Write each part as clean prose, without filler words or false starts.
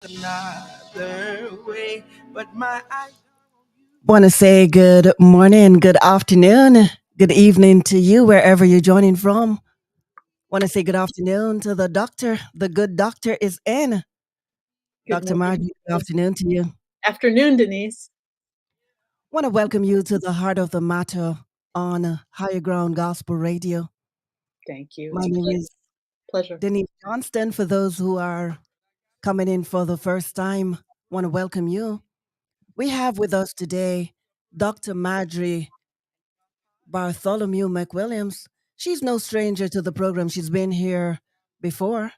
another way, but my eyes. Want to say good morning, good afternoon, good evening to you wherever you're joining from. Want to say good afternoon to the doctor. The good doctor is in. Good Dr. morning, Marjorie, good Denise. afternoon to you. Afternoon, Denise. Want to welcome you to the heart of the matter on Higher Ground Gospel Radio. Thank you. My It's a name is pleasure. Denise Johnston. For those who are coming in for the first time, want to welcome you. We have with us today Dr. Marjorie Bartholomew McWilliams. She's no stranger to the program. She's been here before.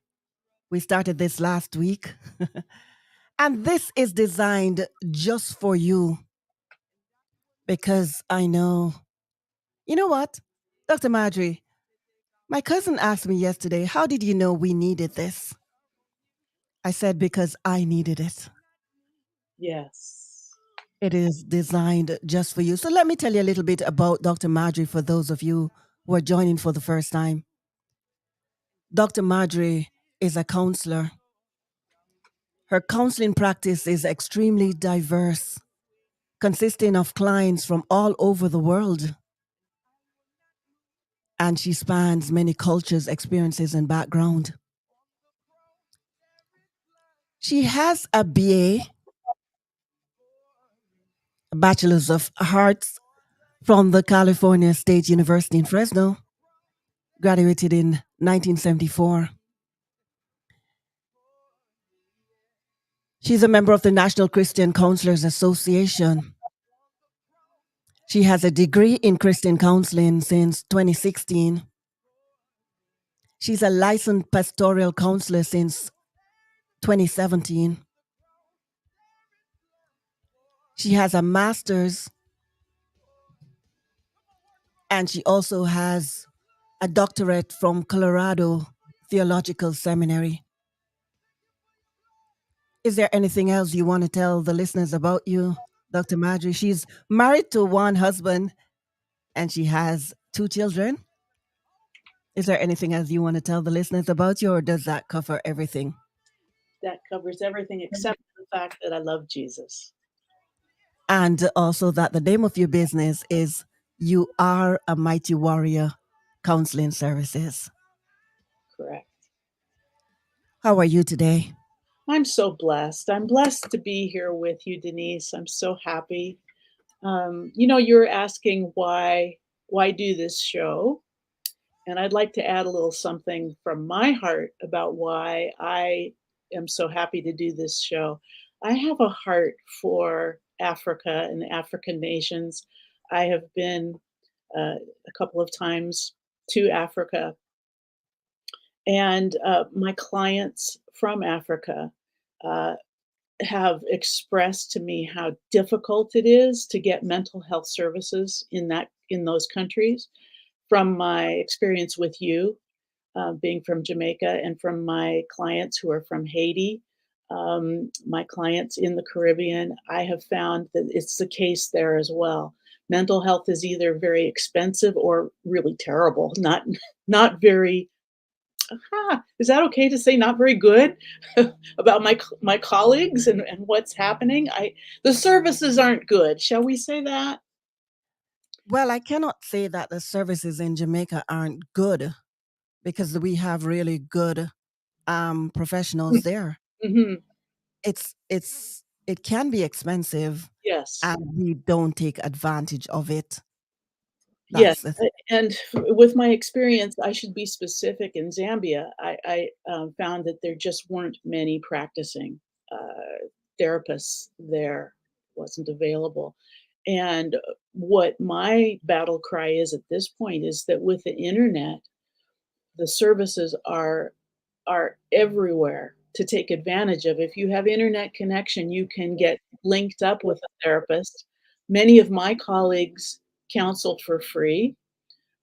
We started this last week. And this is designed just for you because I know. You know what? Dr. Marjorie, my cousin asked me yesterday, how did you know we needed this? I said, because I needed it. Yes. It is designed just for you. So let me tell you a little bit about Dr. Marjorie for those of you who are joining for the first time. Dr. Marjorie is a counselor. Her counseling practice is extremely diverse, consisting of clients from all over the world, and she spans many cultures, experiences, and background. She has a BA, a Bachelor's of Arts, from the California State University in Fresno, graduated in 1974. She's a member of the National Christian Counselors Association. She has a degree in Christian counseling since 2016. She's a licensed pastoral counselor since 2017. She has a master's and she also has a doctorate from Colorado Theological Seminary. Is there anything else you want to tell the listeners about you, Dr. Marjorie? She's married to one husband and she has two children. Is there anything else you want to tell the listeners about you, or does that cover everything? That covers everything except the fact that I love Jesus. And also that the name of your business is You Are a Mighty Warrior Counseling Services. Correct. How are you today? I'm so blessed. I'm blessed to be here with you, Denise. I'm so happy. You're asking why do this show? And I'd like to add a little something from my heart about why I am so happy to do this show. I have a heart for Africa and the African nations. I have been a couple of times to Africa, and my clients from Africa uh, have expressed to me how difficult it is to get mental health services in those countries. From my experience with you, being from Jamaica, and from my clients who are from Haiti, my clients in the Caribbean, I have found that it's the case there as well. Mental health is either very expensive or really terrible, not very. Is that okay to say not very good about my colleagues and what's happening? The services aren't good. Shall we say that? Well, I cannot say that the services in Jamaica aren't good because we have really good professionals there. Hmm. It can be expensive, Yes. and we don't take advantage of it. Yes, That's the thing. and with my experience, I should be specific. In Zambia, I found that there just weren't many practicing therapists there. Wasn't available, and what my battle cry is at this point is that with the internet, the services are everywhere to take advantage of. If you have internet connection, you can get linked up with a therapist. Many of my colleagues counsel for free,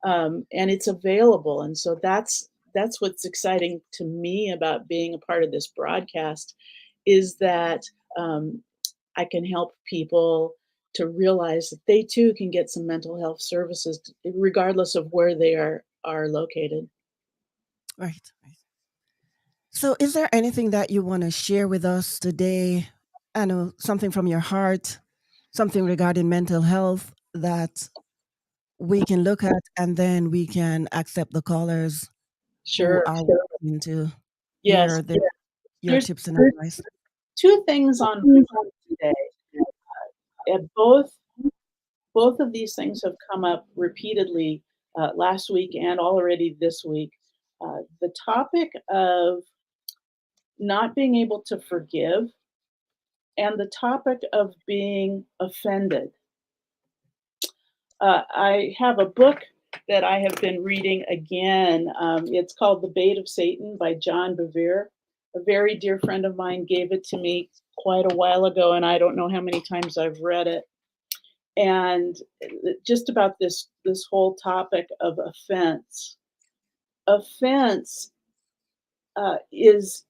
and it's available. And so that's what's exciting to me about being a part of this broadcast is that um, I can help people to realize that they too can get some mental health services regardless of where they are located. Right. Right. So, is there anything that you want to share with us today? I know something from your heart, something regarding mental health that we can look at, and then we can accept the callers who Sure. are wanting to Yes. hear your There's tips and advice. two things on my mind today. Both of these things have come up repeatedly last week and already this week. The topic of not being able to forgive and the topic of being offended. I have a book that I have been reading again. It's called The Bait of Satan by John Bevere. A very dear friend of mine gave it to me quite a while ago, and I don't know how many times I've read it. And just about this whole topic of offense. Offense is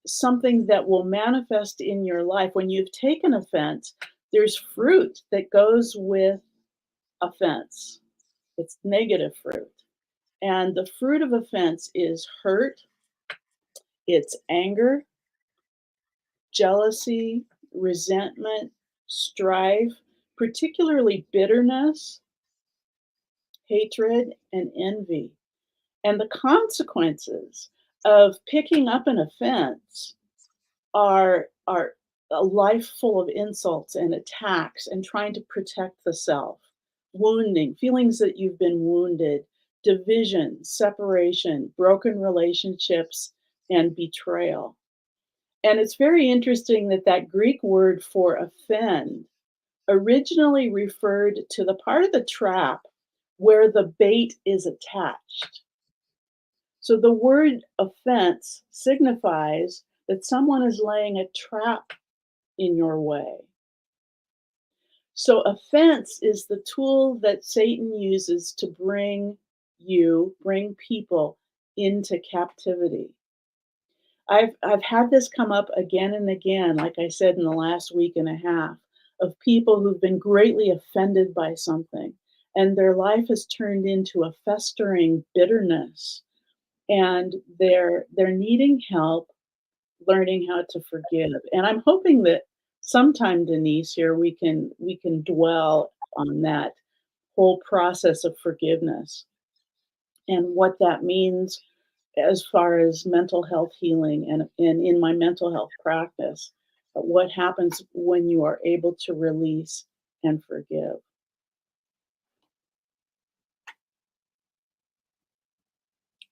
something that will manifest in your life when you've taken offense. There's fruit that goes with offense. It's negative fruit. And the fruit of offense is hurt, it's anger, jealousy, resentment, strife, particularly bitterness, hatred, and envy. And the consequences of picking up an offense are a life full of insults and attacks and trying to protect the self, wounding, feelings that you've been wounded, division, separation, broken relationships, and betrayal. And it's very interesting that that Greek word for offend originally referred to the part of the trap where the bait is attached. So the word offense signifies that someone is laying a trap in your way. So offense is the tool that Satan uses to bring people into captivity. I've had this come up again and again, like I said in the last week and a half, of people who've been greatly offended by something and their life has turned into a festering bitterness and they're needing help learning how to forgive. And I'm hoping that sometime, Denise, here we can dwell on that whole process of forgiveness and what that means as far as mental health healing and in my mental health practice, what happens when you are able to release and forgive.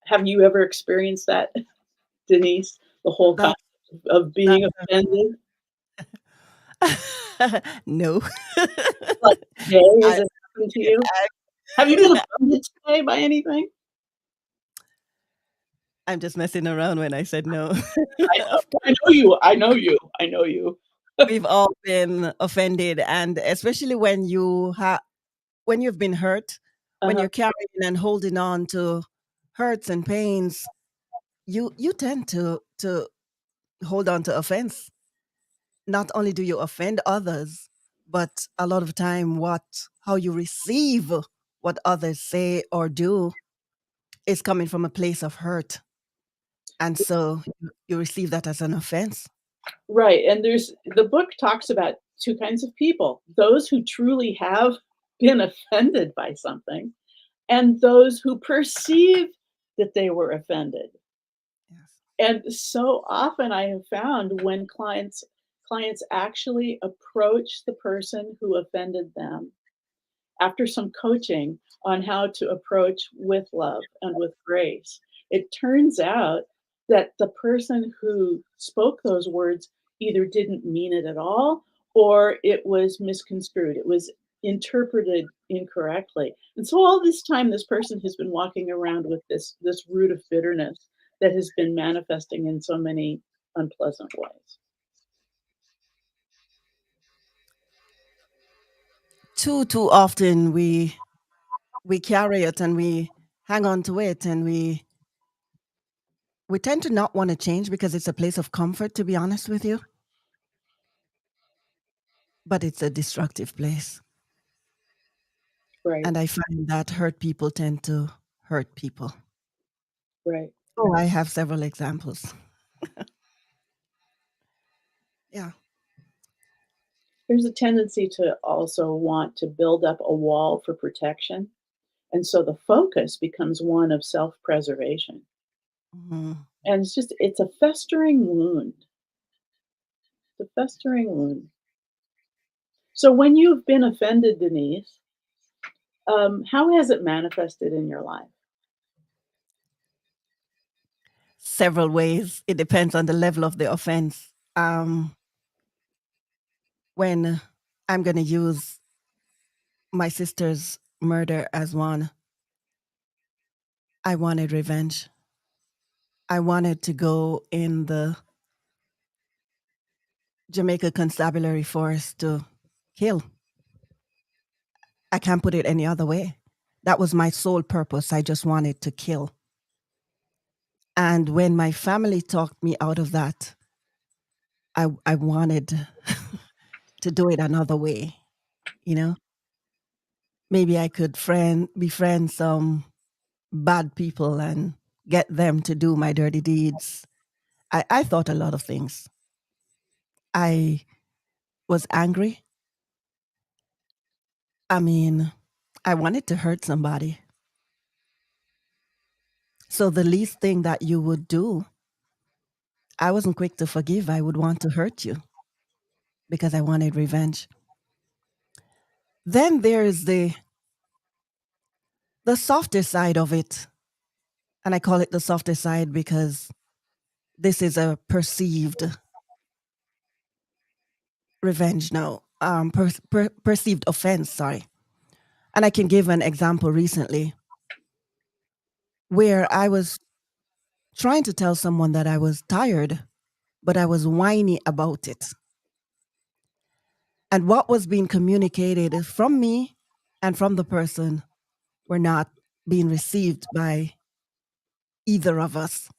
Have you ever experienced that, Denise? The whole That concept of that being offended? no. Like today, has I, it happened to you? I Have you been offended today by anything? I'm just messing around when I said no. I know. Of course, I know you. I know you. I know you. we've all been offended, and especially when you've been hurt, when Uh-huh. you're carrying and holding on to hurts and pains, you tend to hold on to offense. Not only do you offend others, but a lot of time how you receive what others say or do is coming from a place of hurt. And so you receive that as an offense. Right, and there's the book talks about 2 kinds of people, those who truly have been offended by something, and those who perceive that they were offended. Yes. And so often I have found when clients actually approach the person who offended them after some coaching on how to approach with love and with grace, it turns out that the person who spoke those words either didn't mean it at all or it was misconstrued. It was interpreted incorrectly. And so all this time this person has been walking around with this root of bitterness that has been manifesting in so many unpleasant ways. Too often we carry it and we hang on to it, and we tend to not want to change because it's a place of comfort, to be honest with you, but it's a destructive place. Right, And I find that hurt people tend to hurt people. right. Oh, I have several examples. Yeah. There's a tendency to also want to build up a wall for protection. And so the focus becomes one of self preservation. Mhm. And it's a festering wound. It's a festering wound. So when you've been offended, Denise, how has it manifested in your life? Several ways. It depends on the level of the offense. When I'm going to use my sister's murder as one, I wanted revenge. I wanted to go in the Jamaica Constabulary Force to kill. I can't put it any other way. That was my sole purpose. I just wanted to kill. And when my family talked me out of that, I wanted to do it another way, you know? Maybe I could befriend some bad people and get them to do my dirty deeds. I thought a lot of things. I was angry. I mean, I wanted to hurt somebody. So the least thing that you would do, I wasn't quick to forgive. I would want to hurt you because I wanted revenge. Then there's the softer side of it. And I call it the softer side because this is a perceived revenge now, perceived offense, sorry. And I can give an example recently where I was trying to tell someone that I was tired, but I was whiny about it. And what was being communicated from me and from the person were not being received by either of us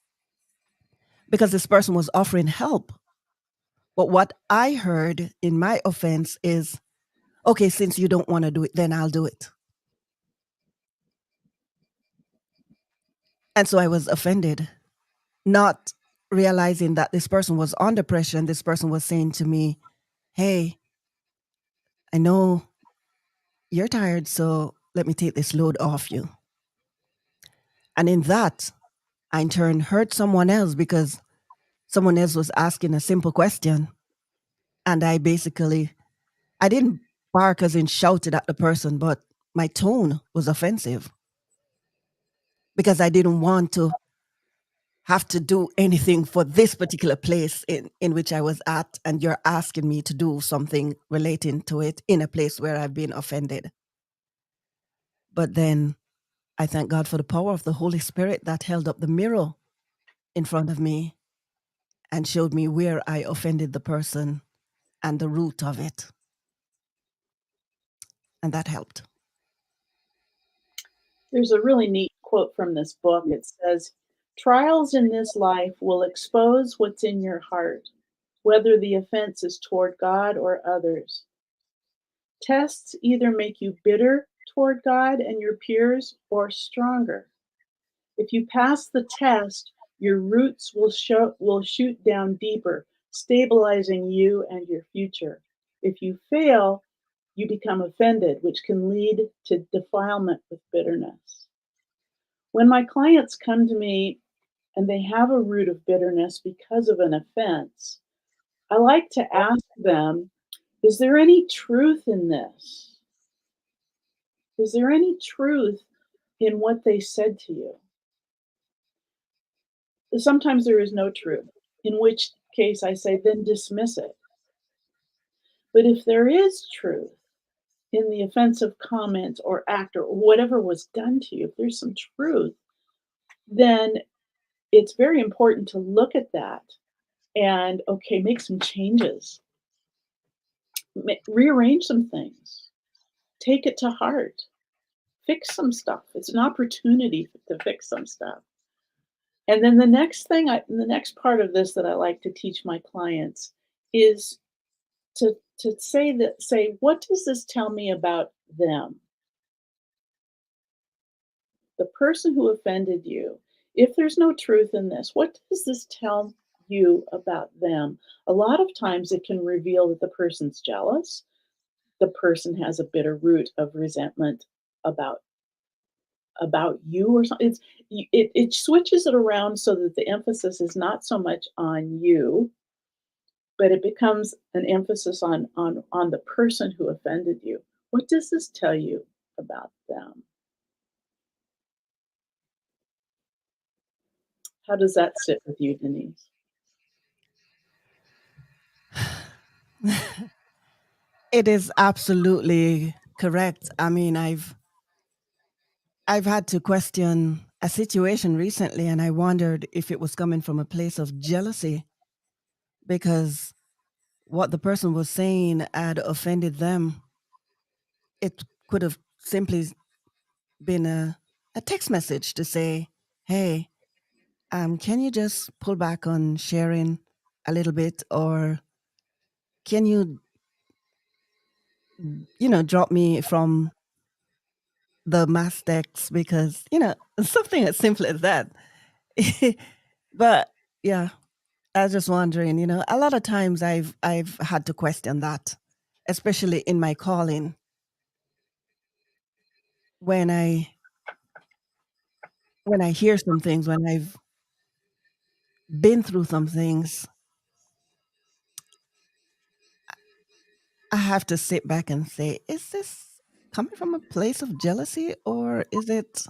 because this person was offering help. But what I heard in my offense is, okay, since you don't want to do it, then I'll do it. And so I was offended, not realizing that this person was under pressure and this person was saying to me, hey, I know you're tired, so let me take this load off you. And in that, I in turn hurt someone else because someone else was asking a simple question. And I didn't bark as in shouted at the person, but my tone was offensive because I didn't want to have to do anything for this particular place in which I was at. And you're asking me to do something relating to it in a place where I've been offended. But then I thank God for the power of the Holy Spirit that held up the mirror in front of me and showed me where I offended the person and the root of it. And that helped. There's a really neat quote from this book. It says, trials in this life will expose what's in your heart, whether the offense is toward God or others. Tests either make you bitter toward God and your peers or stronger. If you pass the test, your roots will shoot down deeper, stabilizing you and your future. If you fail, you become offended, which can lead to defilement with bitterness. When my clients come to me and they have a root of bitterness because of an offense, I like to ask them, is there any truth in this? Is there any truth in what they said to you? Sometimes there is no truth, in which case I say, then dismiss it. But if there is truth in the offensive comment or act or whatever was done to you, if there's some truth, then it's very important to look at that and, okay, make some changes, rearrange some things, take it to heart, fix some stuff. It's an opportunity to fix some stuff. And then the next part of this that I like to teach my clients is to say, what does this tell me about them? The person who offended you. If there's no truth in this, what does this tell you about them. A lot of times it can reveal that the person's jealous, the person has a bitter root of resentment about you or something. It switches it around so that the emphasis is not so much on you, but it becomes an emphasis on the person who offended you. What does this tell you about them? How does that sit with you, Denise? It is absolutely correct. I mean, I've had to question a situation recently and I wondered if it was coming from a place of jealousy because what the person was saying had offended them. It could have simply been a text message to say, "Hey, can you just pull back on sharing a little bit, or can you, drop me from the mass text because something as simple as that." But yeah, I was just wondering, a lot of times I've had to question that, especially in my calling when I hear some things, when I've been through some things, I have to sit back and say, is this coming from a place of jealousy or is it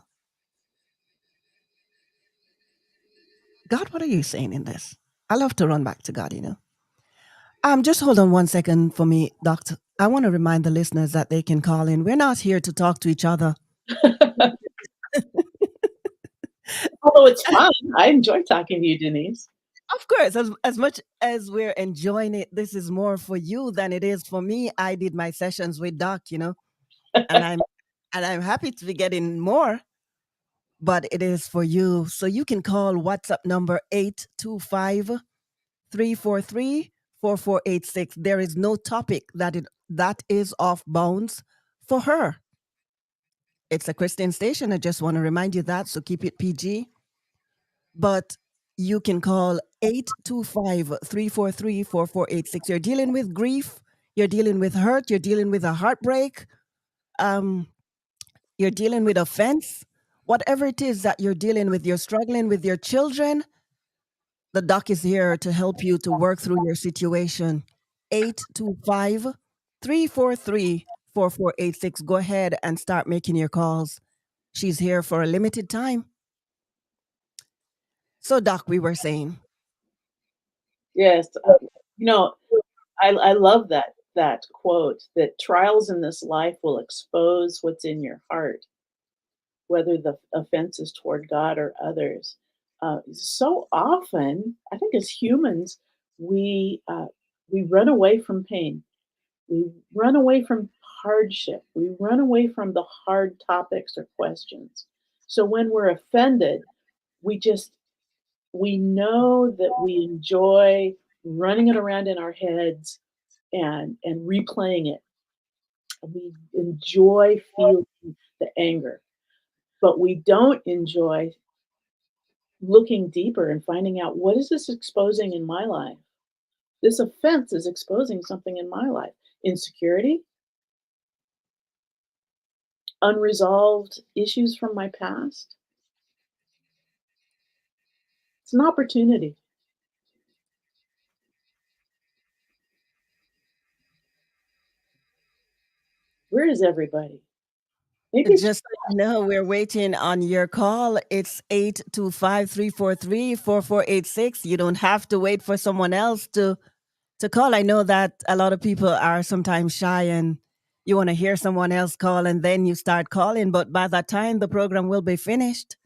God, what are you saying in this? I love to run back to God. Just hold on one second for me, Doctor. I want to remind the listeners that they can call in. We're not here to talk to each other. Although it's fun. I enjoy talking to you, Denise. Of course, as much as we're enjoying it, this is more for you than it is for me. I did my sessions with Doc, and I'm happy to be getting more, but it is for you. So you can call WhatsApp number 825-343-4486. There is no topic that is off bounds for her. It's a Christian station. I just want to remind you that, so keep it PG. But you can call 825-343-4486. You're dealing with grief, you're dealing with hurt, you're dealing with a heartbreak, um, you're dealing with offense. Whatever it is that you're dealing with, you're struggling with your children, the doc is here to help you to work through your situation. 825-343-4486. Go ahead and start making your calls. She's here for a limited time. So, Doc, we were saying, Yes, you know, I love that quote that trials in this life will expose what's in your heart, whether the offense is toward God or others. So often, I think as humans, we run away from pain. We run away from hardship. We run away from the hard topics or questions. So when we're offended, we just we know that we enjoy running it around in our heads and replaying it. We enjoy feeling the anger, but we don't enjoy looking deeper and finding out what is this exposing in my life. This offense is exposing something in my life. Insecurity, unresolved issues from my past. It's an opportunity. Where is everybody? Maybe it's just just so you know, we're waiting on your call. It's 825-343-4486. You don't have to wait for someone else to call. I know that a lot of people are sometimes shy and you want to hear someone else call and then you start calling, but by that time the program will be finished.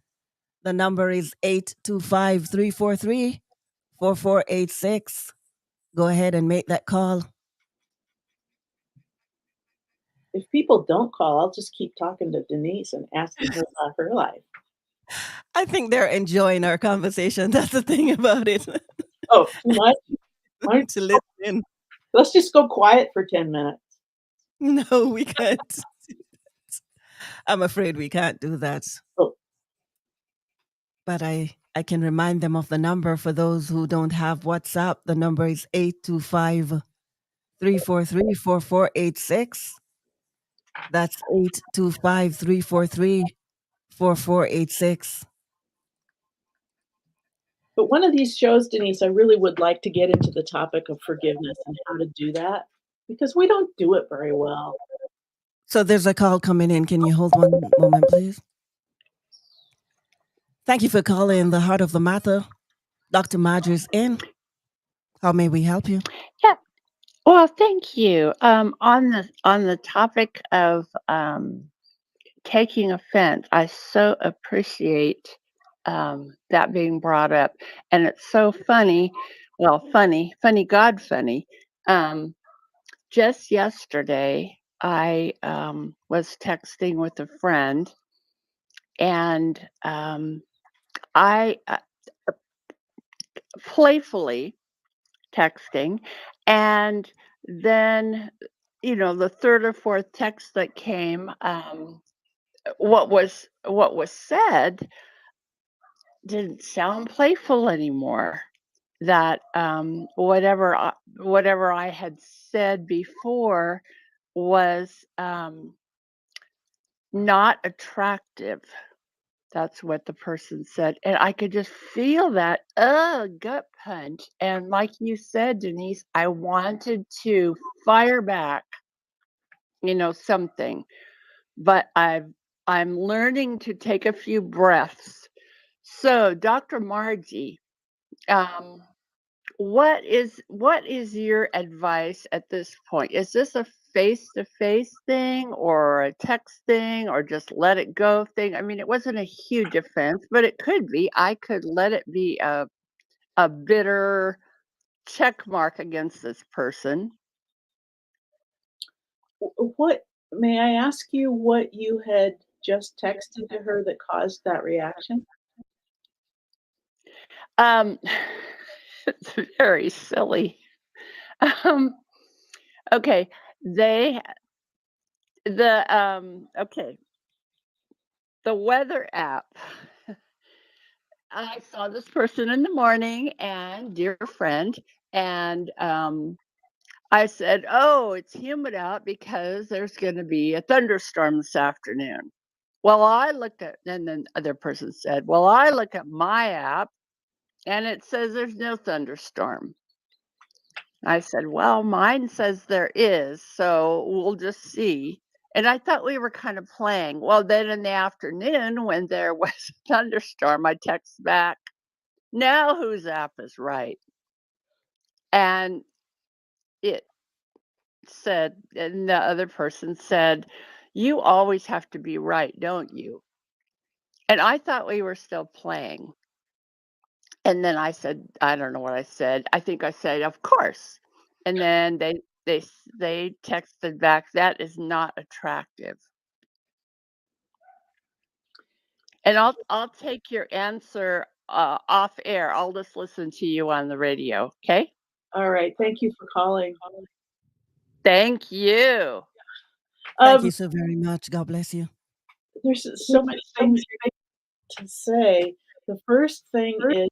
The number is 825-343-4486. Go ahead and make that call. if people don't call, I'll just keep talking to Denise and asking her about her life. I think they're enjoying our conversation. That's the thing about it. Oh, too much? Why don't To listen. let's just go quiet for 10 minutes. No, we can't. I'm afraid we can't do that. Oh, But I can remind them of the number for those who don't have WhatsApp. The number is 825 343 4486. That's 825 343 4486. But one of these shows, Denise, I really would like to get into the topic of forgiveness and how to do that because we don't do it very well. So there's a call coming in. Can you hold one moment, please? Thank you for calling the heart of the matter. Dr. Marjorie's in. How may we help you? Yeah. Well, thank you. On the topic of taking offense, I so appreciate that being brought up, and it's so funny. Well, funny, God, funny. Um, just yesterday, I was texting with a friend, and I playfully texting, and then the third or fourth text that came, what was said didn't sound playful anymore. That whatever I had said before was not attractive. That's what the person said, and I could just feel that gut punch. And like you said, Denise, I wanted to fire back, something, but I'm learning to take a few breaths. So, Dr. Margie, um, what is your advice at this point? Is this a face-to-face thing or a text thing or just let it go thing? I mean, it wasn't a huge offense, but it could be. I could let it be a bitter check mark against this person. What may I ask you what you had just texted to her that caused that reaction? Um, it's very silly. Um, okay, they okay, the weather app. I saw this person in the morning and dear friend, and I said, "Oh, it's humid out because there's going to be a thunderstorm this afternoon." Well, and then the other person said, "Well, I look at my app and it says there's no thunderstorm." I said, "Well, mine says there is, so we'll just see." And I thought we were kind of playing. Well, then in the afternoon, when there was a thunderstorm, I text back, "Now whose app is right?" And it and the other person said, "You always have to be right, don't you?" And I thought we were still playing. And then I said, I don't know what I said. I think I said, "Of course." And then they texted back, "That is not attractive." And I'll take your answer off air. I'll just listen to you on the radio. Okay. All right, thank you for calling. Thank you. Thank you Um, so very much. God bless you. there's so many things to say. The first thing is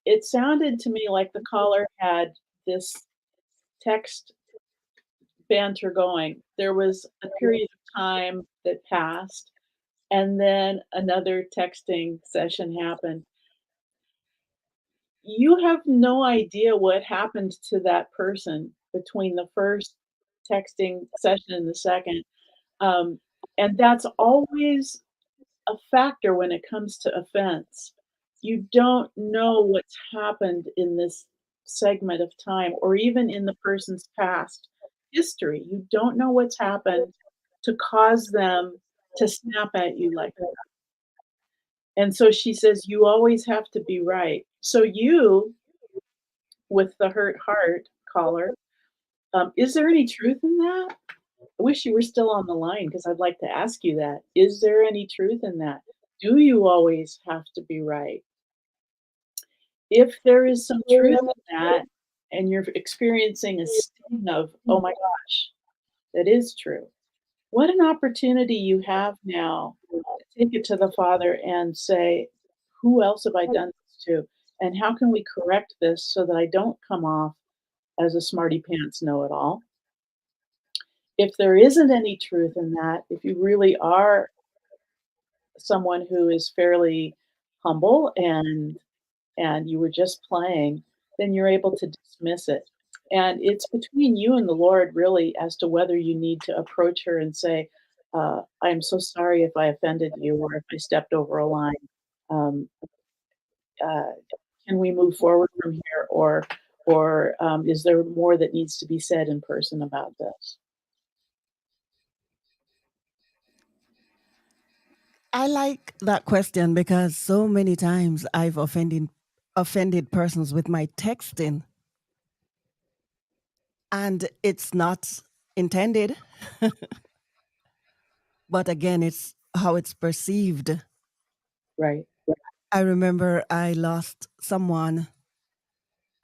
it sounded to me like the caller had this text banter going. There was a period of time that passed, and then another texting session happened. You have no idea what happened to that person between the first texting session and the second. Um, and that's always a factor when it comes to offense. You don't know what's happened in this segment of time or even in the person's past history. You don't know what's happened to cause them to snap at you like that. And so she says, "You always have to be right." So you, with the hurt heart caller, is there any truth in that? I wish you were still on the line because I'd like to ask you that. Is there any truth in that? Do you always have to be right? If there is some truth in that and you're experiencing a sting of, "Oh my gosh, that is true," what an opportunity you have now to take it to the Father and say, "Who else have I done this to? And how can we correct this so that I don't come off as a smarty pants know it all?" If there isn't any truth in that, if you really are someone who is fairly humble and you were just playing, then you're able to dismiss it. And it's between you and the Lord, really, as to whether you need to approach her and say, "I'm so sorry if I offended you or if I stepped over a line. Um, uh, can we move forward from here, or is there more that needs to be said in person about this?" I like that question because so many times I've offended persons with my texting, and it's not intended, but again, it's how it's perceived. Right. I remember I lost someone,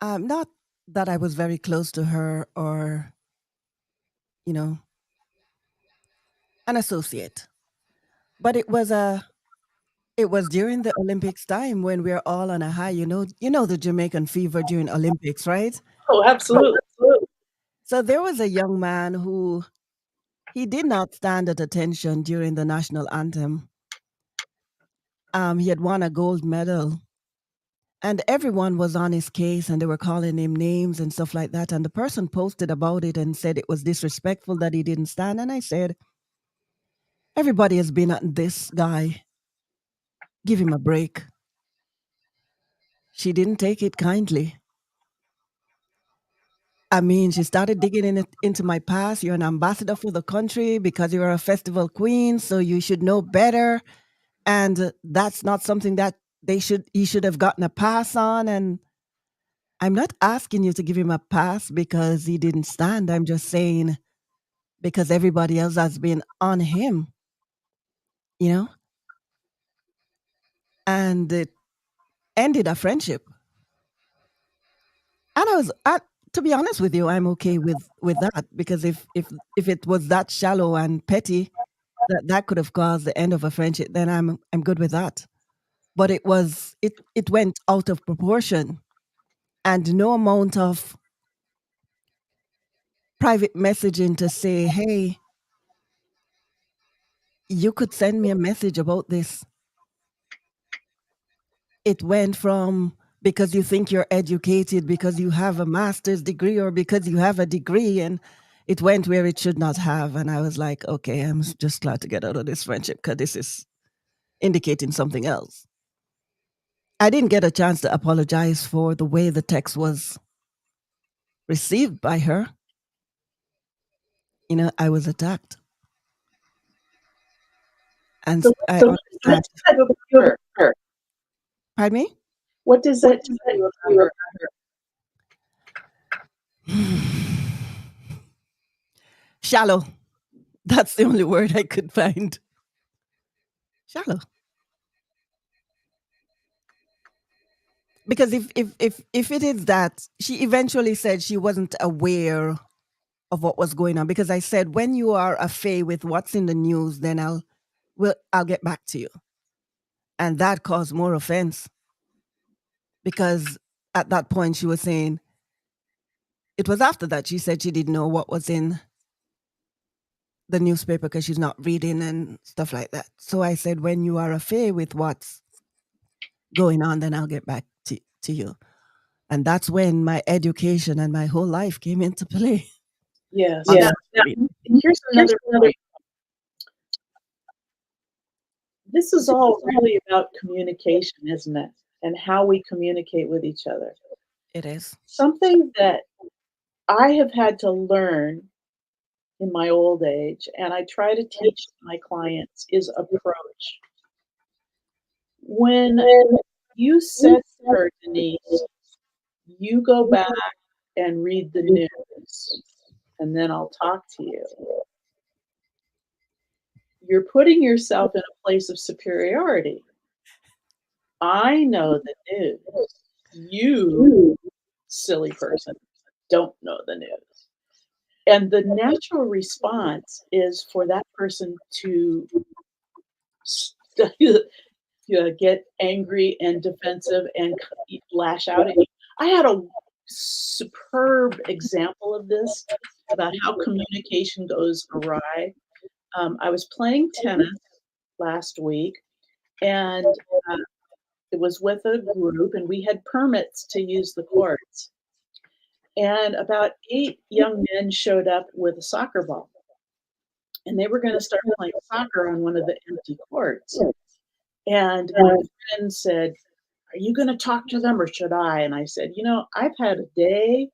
not that I was very close to her or, you know, an associate, but it was during the Olympics time when we're all on a high. You know the Jamaican fever during Olympics, right? Oh, absolutely. So there was a young man who he did not stand at attention during the national anthem. He had won a gold medal, and everyone was on his case, and they were calling him names and stuff like that. And the person posted about it and said it was disrespectful that he didn't stand. And I said, everybody has been at this guy. Give him a break. She didn't take it kindly. I mean, she started digging into my past. You're an ambassador for the country because you're a festival queen, so you should know better. And that's not something that he should have gotten a pass on. And I'm not asking you to give him a pass because he didn't stand. I'm just saying because everybody else has been on him, you know, and it ended a friendship. And to be honest with you, I'm okay with that because if it was that shallow and petty that could have caused the end of a friendship, then I'm good with that. But it went out of proportion, and no amount of private messaging to say, hey, you could send me a message about this. It went from because you think you're educated, because you have a master's degree, or because you have a degree, and it went where it should not have. And I was like, okay, just glad to get out of this friendship because this is indicating something else. I didn't get a chance to apologize for the way the text was received by her. I was attacked. And So, I what understand. does that do about her? Pardon me? What does that tell you about her? Shallow. That's the only word I could find. Shallow. Because if it is that, she eventually said she wasn't aware of what was going on. Because I said, when you are afraid with what's in the news, then I'll get back to you. And that caused more offense because at that point she was saying, it was after that she said she didn't know what was in the newspaper because she's not reading and stuff like that. So I said, when you are afraid with what's going on, then I'll get back to you. And that's when my education and my whole life came into play Yes. on Now, social media. here's another point. This is all really about communication, isn't it? And how we communicate with each other. It is. Something that I have had to learn in my old age, and I try to teach my clients, is approach. When you said to her, Denise, you go back and read the news, and then I'll talk to you. You're putting yourself in a place of superiority. I know the news. You, silly person, don't know the news. And the natural response is for that person to get angry and defensive and lash out at you. I had a superb example of this about how communication goes awry. I was playing tennis last week, and uh, it was with a group, and we had permits to use the courts. And about 8 young men showed up with a soccer ball, and they were going to start playing soccer on one of the empty courts. And my friend said, "Are you going to talk to them or should I?" And I said, "I've had a day.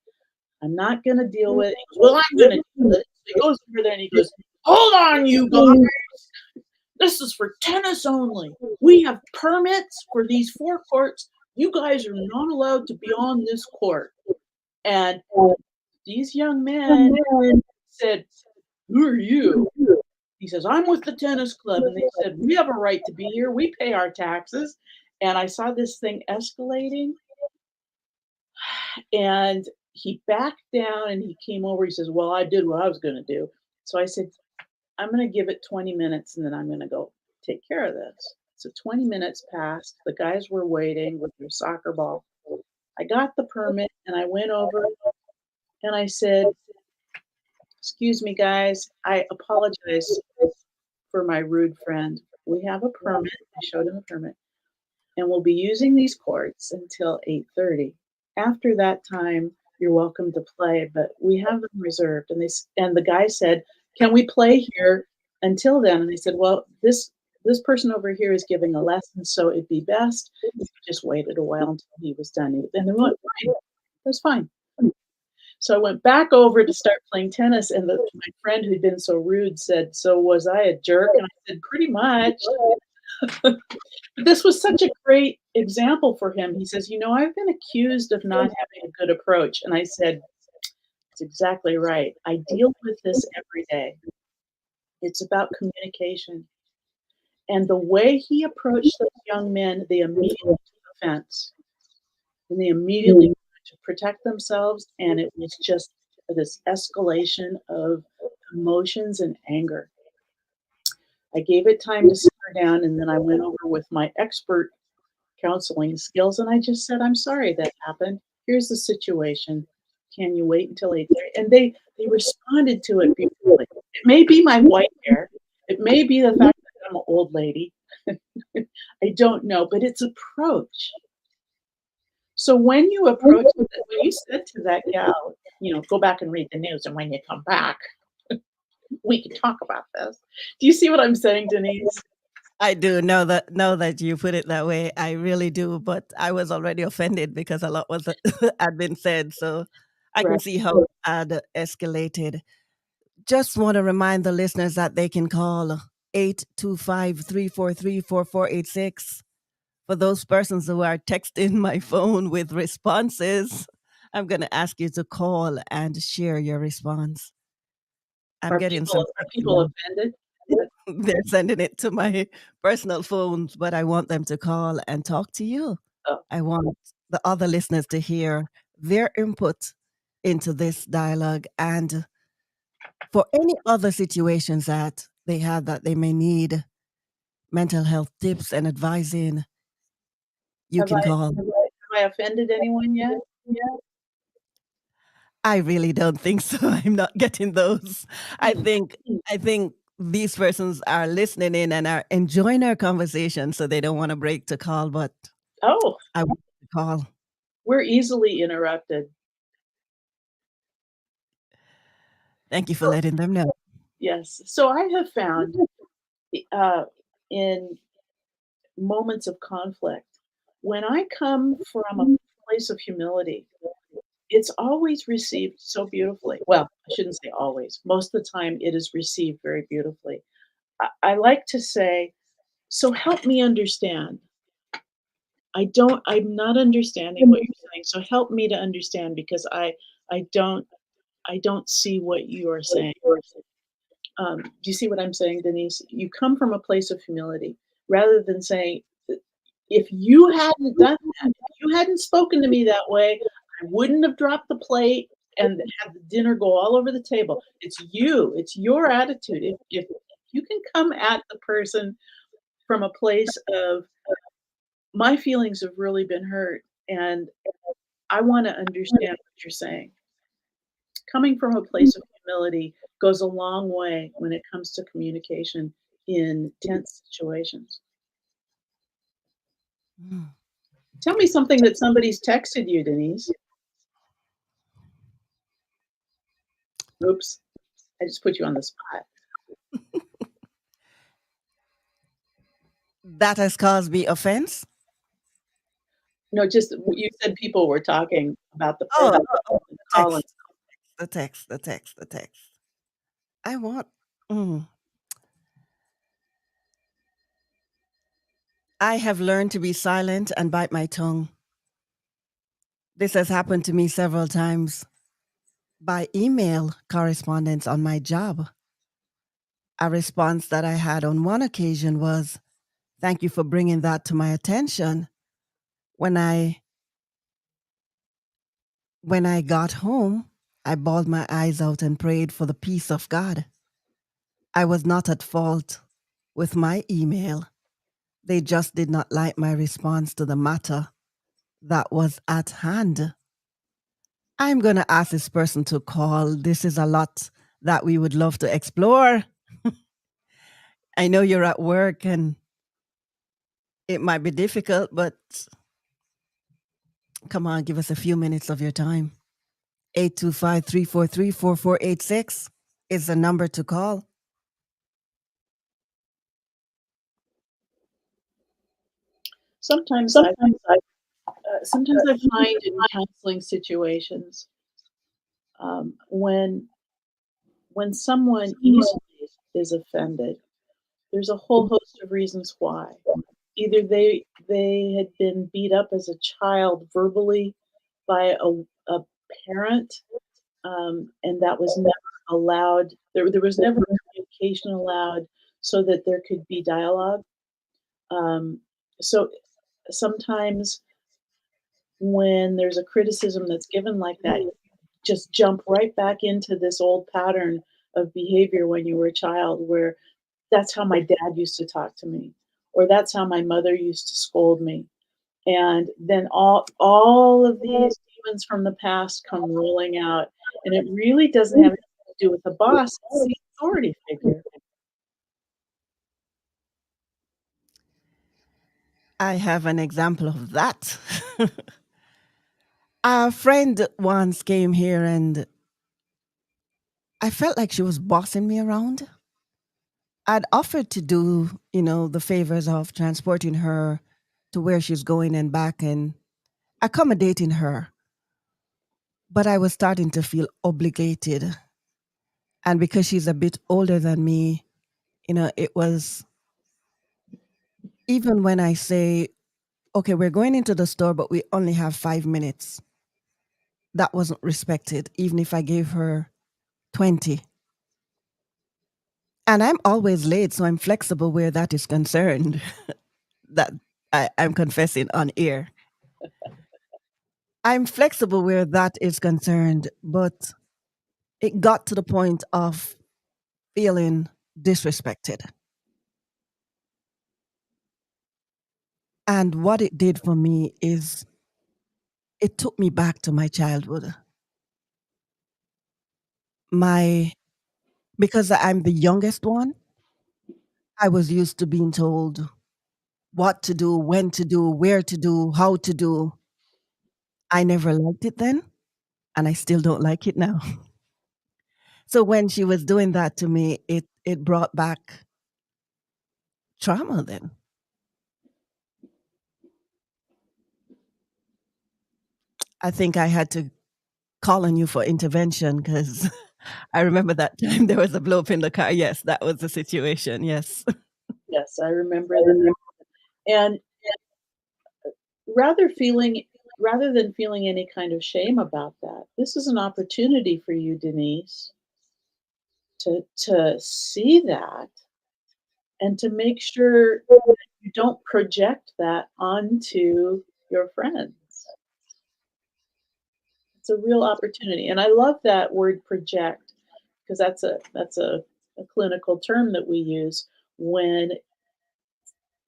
I'm not going to deal with it." He goes, "Well, I'm going to deal with it." So he goes over there and he goes, "Hold on, you guys. This is for tennis only. We have permits for these 4 courts. You guys are not allowed to be on this court." And these young men said, "Who are you?" He says, "I'm with the tennis club." And they said, "We have a right to be here. We pay our taxes." And I saw this thing escalating, and he backed down and he came over. He says, "Well, I did what I was going to do." So I said, "I'm going to give it 20 minutes and then I'm going to go take care of this." So 20 minutes passed. The guys were waiting with their soccer ball. I got the permit and I went over and I said, "Excuse me, guys. I apologize for my rude friend. We have a permit." I showed him a permit, "and we'll be using these courts until 8:30. After that time, you're welcome to play, but we have them reserved." And the guy said, "Can we play here until then?" And they said, "Well, this person over here is giving a lesson, so it'd be best if you just waited a while until he was done." And they went, "Fine, that's fine." So I went back over to start playing tennis, and my friend who'd been so rude said, "So was I a jerk?" And I said, "Pretty much." But this was such a great example for him. He says, "I've been accused of not having a good approach." And I said, "That's exactly right. I deal with this every day. It's about communication." And the way he approached those young men, they immediately took offense and they immediately wanted to protect themselves. And it was just this escalation of emotions and anger. I gave it time to simmer down, and then I went over with my expert counseling skills, and I just said, "I'm sorry that happened. Here's the situation. Can you wait until 8:30?" And they responded to it beautifully. It may be my white hair. It may be the fact that I'm an old lady. I don't know, but it's approach. So when you approach when you said to that gal, "Go back and read the news, and when you come back, we can talk about this." Do you see what I'm saying, Denise? I do know that you put it that way. I really do, but I was already offended because a lot was had been said, so I Right. can see how it had escalated. Just want to remind the listeners that they can call 825-343-4486. For those persons who are texting my phone with responses, I'm going to ask you to call and share your response. I'm getting some Are text people now. offended? What? They're sending it to my personal phones, but I want them to call and talk to you. Oh, I want the other listeners to hear their input into this dialogue and for any other situations that they have that they may need mental health tips and advising, you have can I call. have I offended anyone yet? I really don't think so. I'm not getting those. I Hmm. think I think these persons are listening in and are enjoying our conversation, so they don't want to break to call, but Oh, I want to call. we're easily interrupted. Thank you for So letting them know. yes. So I have found, uh, in moments of conflict, when I come from a place of humility, it's always received so beautifully. Well, I shouldn't say always. Most of the time, it is received very beautifully. I like to say, "So help me understand. I'm not understanding what you're saying. So help me to understand because I don't I don't see what you are saying." Do you see what I'm saying, Denise? You come from a place of humility rather than saying, "If you hadn't done that, if you hadn't spoken to me that way, I wouldn't have dropped the plate and had the dinner go all over the table." It's you, it's your attitude. If you can come at the person from a place of my feelings have really been hurt, and I wanna understand what you're saying. Coming from a place of humility goes a long way when it comes to communication in tense situations. Mm. Tell me something that somebody's texted you, Denise. Oops, I just put you on the spot. That has caused me offense? No, just you said people were talking about the Oh, program oh, oh, and the calling. text, the text, the text, the text. I want mm. I have learned to be silent and bite my tongue. This has happened to me several times by email correspondence on my job. A response that I had on one occasion was, "Thank you for bringing that to my attention." When I when I got home, I bawled my eyes out and prayed for the peace of God. I was not at fault with my email. They just did not like my response to the matter that was at hand. I'm going to ask this person to call. This is a lot that we would love to explore. I know you're at work and it might be difficult, but come on, give us a few minutes of your time. 825-343-4486 is the number to call. Sometimes I Sometimes I sometimes I find in counseling situations, when someone easily is offended, there's a whole host of reasons why. Either they had been beat up as a child verbally by a parent, and that was never allowed. There was never communication allowed so that there could be dialogue. Um, so sometimes when there's a criticism that's given like that, you just jump right back into this old pattern of behavior when you were a child where that's how my dad used to talk to me, or that's how my mother used to scold me. And then all of these demons from the past come rolling out, and it really doesn't have anything to do with the boss, it's the authority figure. I have an example of that. A friend once came here and I felt like she was bossing me around. I'd offered to do, the favors of transporting her to where she's going and back and accommodating her. But I was starting to feel obligated. And because she's a bit older than me, it was even when I say, okay, we're going into the store, but we only have 5 minutes. That wasn't respected, even if I gave her 20. And I'm always late, so I'm flexible where that is concerned. That I'm confessing on air. I'm flexible where that is concerned, but it got to the point of feeling disrespected. And what it did for me is it took me back to my childhood. My Because I'm the youngest one, I was used to being told what to do, when to do, where to do, how to do. I never liked it then, and I still don't like it now. So when she was doing that to me, it brought back trauma then. I think I had to call on you for intervention because I remember that time there was a blow up in the car. Yes, that was the situation. Yes. Yes, I remember that. And rather feeling rather than feeling any kind of shame about that, this is an opportunity for you, Denise, to see that and to make sure you don't project that onto your friends. It's a real opportunity. And I love that word project because that's a clinical term that we use when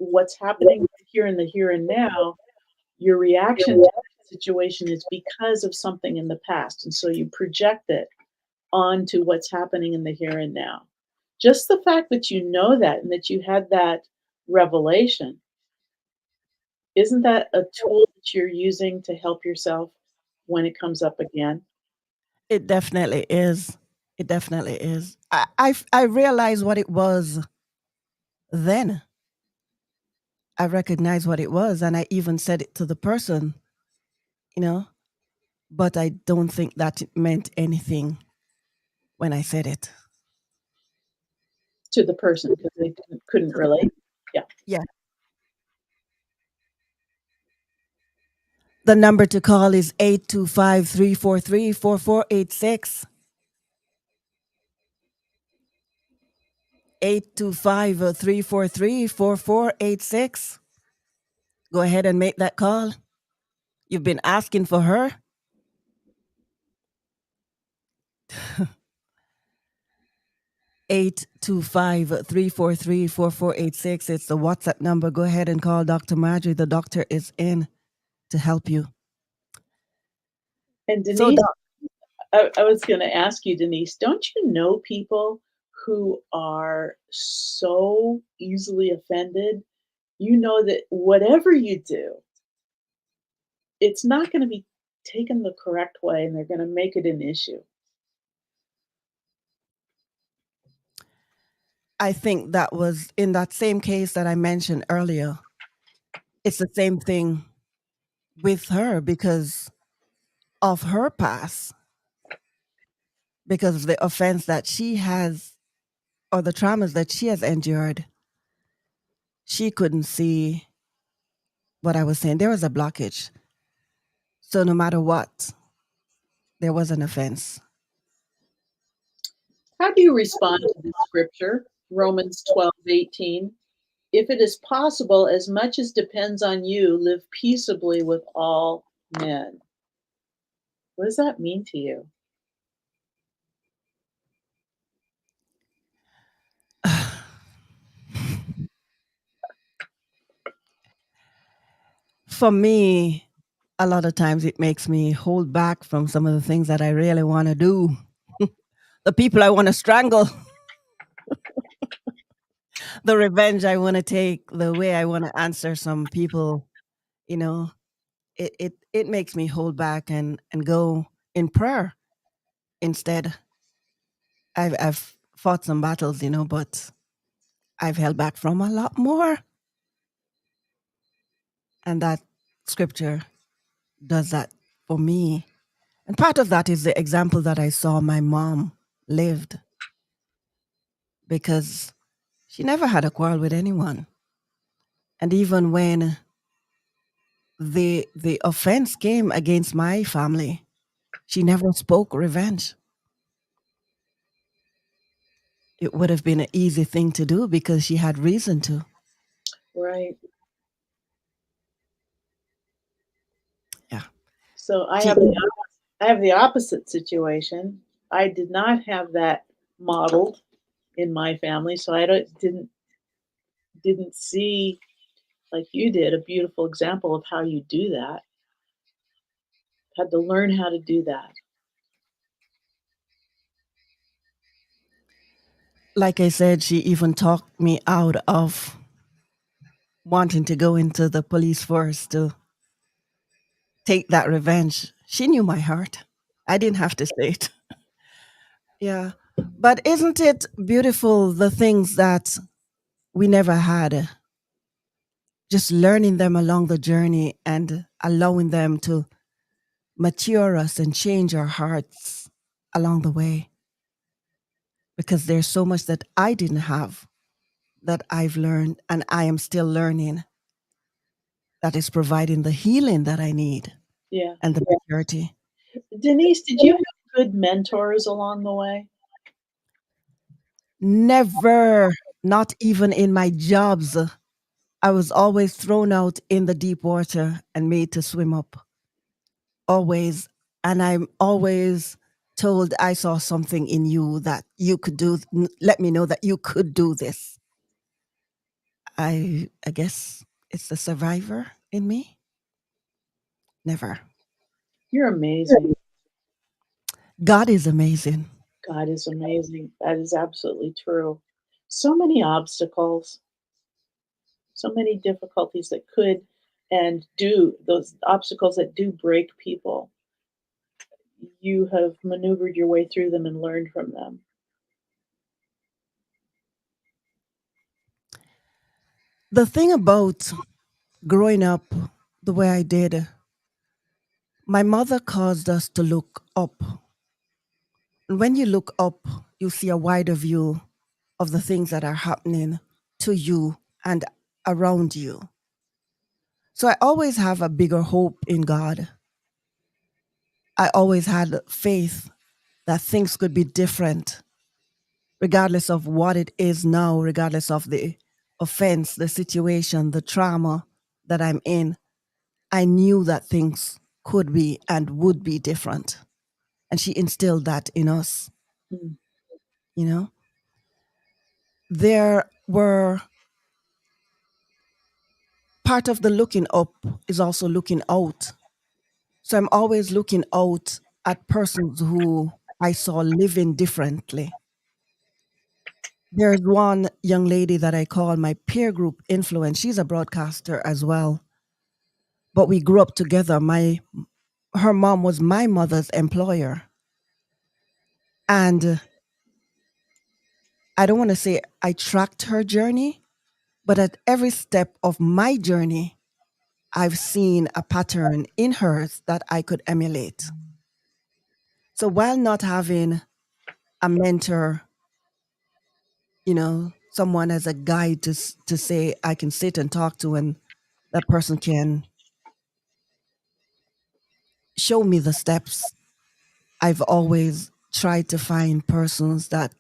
what's happening here in the here and now, your reaction to that situation is because of something in the past. And so you project it onto what's happening in the here and now. Just the fact that you know that and that you had that revelation, isn't that a tool that you're using to help yourself when it comes up again? It definitely is. It definitely is. I realized what it was then. I recognized what it was, and I even said it to the person, you know, but I don't think that it meant anything when I said it. To the person because they couldn't To the relate? Yeah. Yeah. The number to call is 825-343-4486. 825-343-4486. Go ahead and make that call. You've been asking for her. 825-343-4486. It's the WhatsApp number. Go ahead and call Dr. Marjorie. The doctor is in to help you. And So, Denise, I was gonna ask you, Denise, don't you know people who are so easily offended? You know that whatever you do, it's not gonna be taken the correct way, and they're gonna make it an issue. I think that was in that same case that I mentioned earlier. It's the same thing with her because of her past, because of the offense that she has or the traumas that she has endured. She couldn't see what I was saying. There was a blockage. So no matter what, there was an offense. How do you respond to this scripture, Romans 12:18? If it is possible, as much as depends on you, live peaceably with all men. What does that mean to you? For me, a lot of times it makes me hold back from some of the things that I really want to do. The people I want to strangle, the revenge I want to take, the way I want to answer some people, you know, it makes me hold back and go in prayer instead. I've fought some battles, but I've held back from a lot more. And that scripture does that for me. And part of that is the example that I saw my mom lived because she never had a quarrel with anyone. And even when the offense came against my family, she never spoke revenge. It would have been an easy thing to do because she had reason to. Right. Yeah. So She I have the opposite situation. I did not have that modeled in my family, so I didn't see like you did a beautiful example of how you do that. Had to learn how to do that. like I said, she even talked me out of wanting to go into the police force to take that revenge. She knew my heart. I didn't have to say it. Yeah. But isn't it beautiful the things that we never had? Just learning them along the journey and allowing them to mature us and change our hearts along the way. Because there's so much that I didn't have that I've learned and I am still learning that is providing the healing that I need Yeah. and the maturity. Denise, did you have good mentors along the way? Never, not even in my jobs, I was always thrown out in the deep water and made to swim up. Always. And I'm always told I saw something in you that you could do. Let me know that you could do this. I guess it's the survivor in me. Never. You're amazing. God is amazing. God is amazing. That is absolutely true. So many obstacles, so many difficulties that could and do, those obstacles that do break people. You have maneuvered your way through them and learned from them. The thing about growing up the way I did, my mother caused us to look up. And when you look up, you see a wider view of the things that are happening to you and around you. So I always have a bigger hope in God. I always had faith that things could be different, regardless of what it is now, regardless of the offense, the situation, the trauma that I'm in. I knew that things could be and would be different. And she instilled that in us, Mm, you know? There were part of the looking up is also looking out. So I'm always looking out at persons who I saw living differently. There's one young lady that I call my peer group influence. She's a broadcaster as well, but we grew up together. My Her mom was my mother's employer, and I don't want to say I tracked her journey, but at every step of my journey, I've seen a pattern in hers that I could emulate. So while not having a mentor, someone as a guide to say I can sit and talk to, and that person can show me the steps, I've always tried to find persons that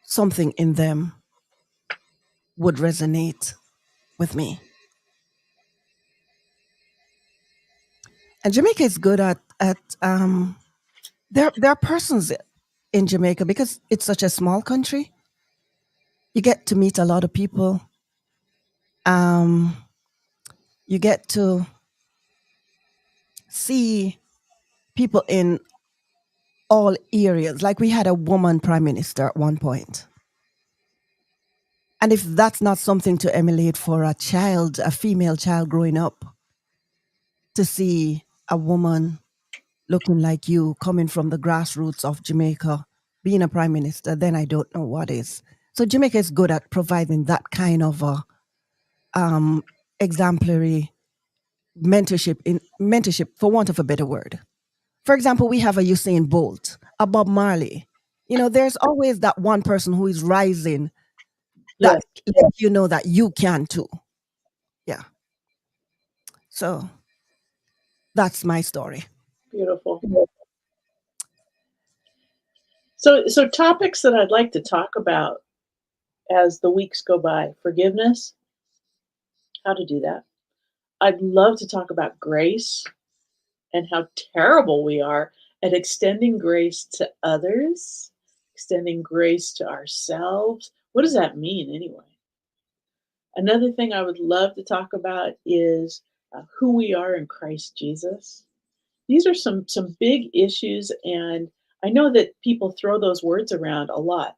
something in them would resonate with me. And Jamaica is good at there are persons in Jamaica because it's such a small country. You get to meet a lot of people. Um, you get to see people in all areas. Like we had a woman prime minister at one point. And if that's not something to emulate for a child, a female child growing up, to see a woman looking like you coming from the grassroots of Jamaica being a prime minister, then I don't know what is. So Jamaica is good at providing that kind of a exemplary mentorship, for want of a better word. For example, we have a Usain Bolt, a Bob Marley. There's always that one person who is rising that yes, lets you know that you can too. Yeah. So that's my story. beautiful. So topics that I'd like to talk about as the weeks go by: forgiveness, how to do that. I'd love to talk about grace and how terrible we are at extending grace to others, extending grace to ourselves. What does that mean anyway? Another thing I would love to talk about is who we are in Christ Jesus. These are some big issues, and I know that people throw those words around a lot.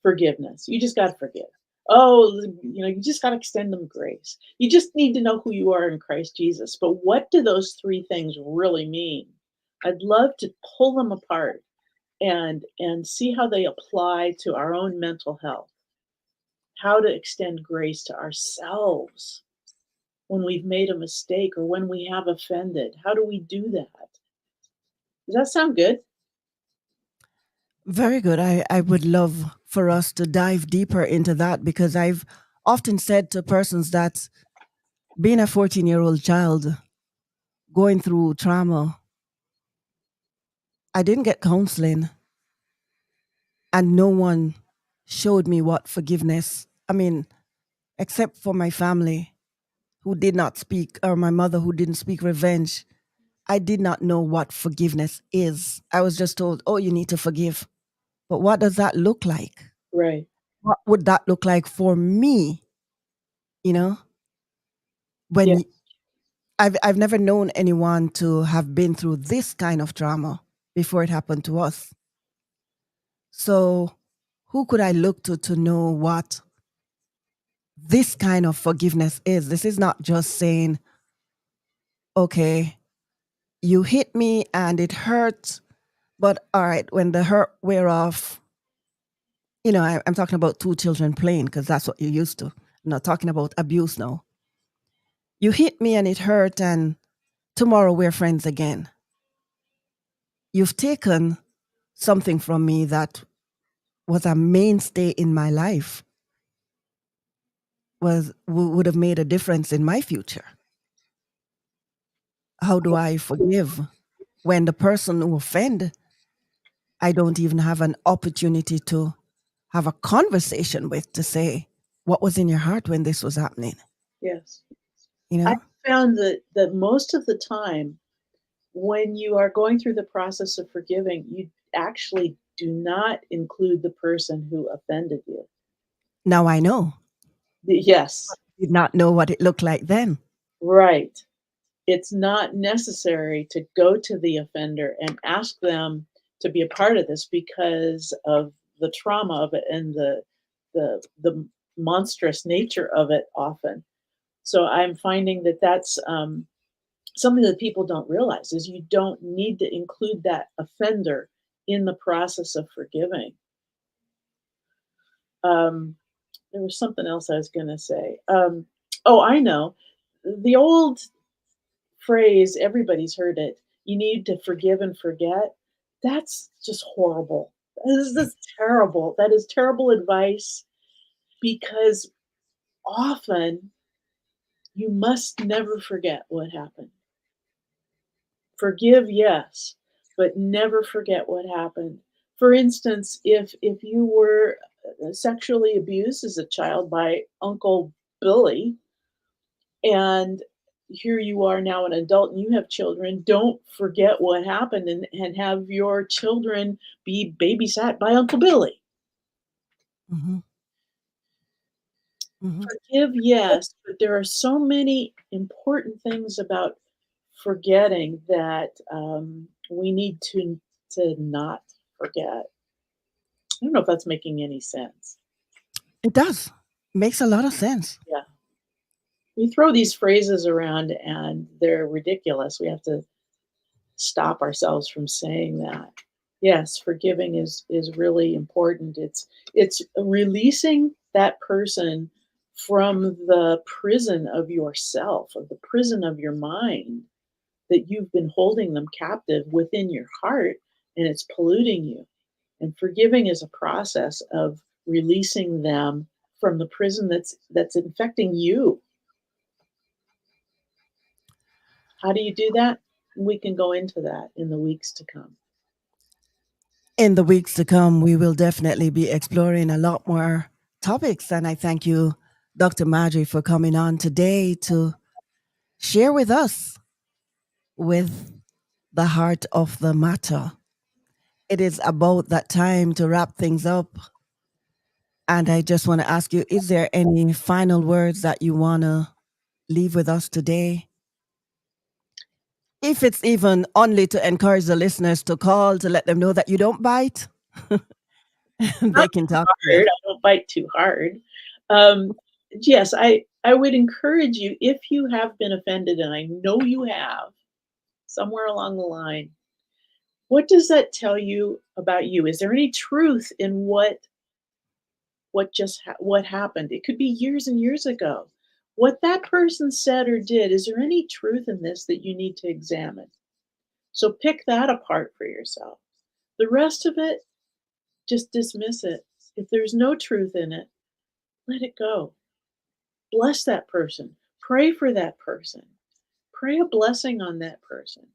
Forgiveness. You just got to forgive. Oh, you just got to extend them grace. You just need to know who you are in Christ Jesus. But what do those three things really mean? I'd love to pull them apart and see how they apply to our own mental health. How to extend grace to ourselves when we've made a mistake or when we have offended. How do we do that? Does that sound good? Very good. I would love for us to dive deeper into that because I've often said to persons that being a 14-year-old child going through trauma, I didn't get counseling and no one showed me what forgiveness, I mean, except for my family who did not speak, or my mother who didn't speak revenge. I did not know what forgiveness is. I was just told, oh, you need to forgive. But what does that look like? Right. What would that look like for me? You know, Yeah. when I've never known anyone to have been through this kind of trauma before it happened to us. So, who could I look to know what this kind of forgiveness is? This is not just saying, okay, you hit me and it hurt, but all right, when the hurt wear off, I'm talking about two children playing because that's what you used to. I'm not talking about abuse now. You hit me and it hurt, and tomorrow we're friends again. You've taken something from me that was a mainstay in my life, would have made a difference in my future. How do I forgive when the person who offended, I don't even have an opportunity to have a conversation with to say what was in your heart when this was happening, Yes. you I know? found that most of the time when you are going through the process of forgiving, you actually do not include the person who offended you. Now I know. Yes, Did not know what it looked like then. right. It's not necessary to go to the offender and ask them to be a part of this because of the trauma of it and the monstrous nature of it often. So I'm finding that that's something that people don't realize is you don't need to include that offender in the process of forgiving. Um, there was something else I was going to say. Oh, I know. The old phrase, everybody's heard it, you need to forgive and forget. That's just horrible. That is just terrible. That is terrible advice because often you must never forget what happened. Forgive, yes, but never forget what happened. For instance, if you were sexually abused as a child by Uncle Billy, and here you are now an adult and you have children, don't forget what happened and have your children be babysat by Uncle Billy. Hmm. Hmm. Forgive, yes, but there are so many important things about forgetting that we need to not forget. I don't know if that's making any sense. It does. Makes a lot of sense. Yeah. We throw these phrases around and they're ridiculous. We have to stop ourselves from saying that. Yes, forgiving is really important. It's releasing that person from the prison of yourself, of the prison of your mind that you've been holding them captive within your heart and it's polluting you. And forgiving is a process of releasing them from the prison that's infecting you. How do you do that? We can go into that in the weeks to come. In the weeks to come, we will definitely be exploring a lot more topics. And I thank you, Dr. Marjorie, for coming on today to share with us with the heart of the matter. It is about that time to wrap things up. And I just want to ask you, is there any final words that you want to leave with us today? If it's even only to encourage the listeners to call to let them know that you don't bite, they Not can too talk to you. hard. I don't bite too hard. Um, yes, I would encourage you if you have been offended, and I know you have somewhere along the line. What does that tell you about you? Is there any truth in what happened? It could be years and years ago. What that person said or did, is there any truth in this that you need to examine? So pick that apart for yourself. The rest of it, just dismiss it. If there's no truth in it, let it go. Bless that person. Pray for that person. Pray a blessing on that person.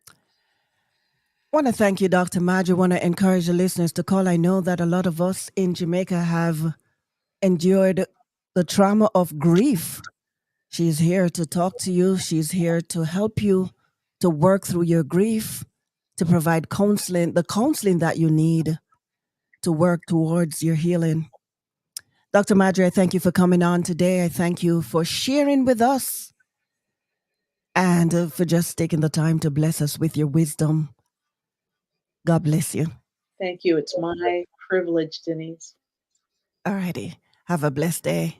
I want to thank you, Dr. Madge. I want to encourage the listeners to call. I know that a lot of us in Jamaica have endured the trauma of grief. She's here to talk to you. She's here to help you to work through your grief, to provide counseling, the counseling that you need to work towards your healing. Dr. Marjorie, I thank you for coming on today. I thank you for sharing with us and for just taking the time to bless us with your wisdom. God bless you. Thank you. It's my privilege, Denise. Alrighty. Have a blessed day.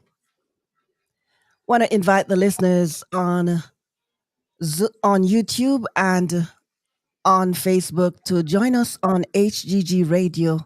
Want to invite the listeners on on YouTube and on Facebook to join us on hggradio.ca.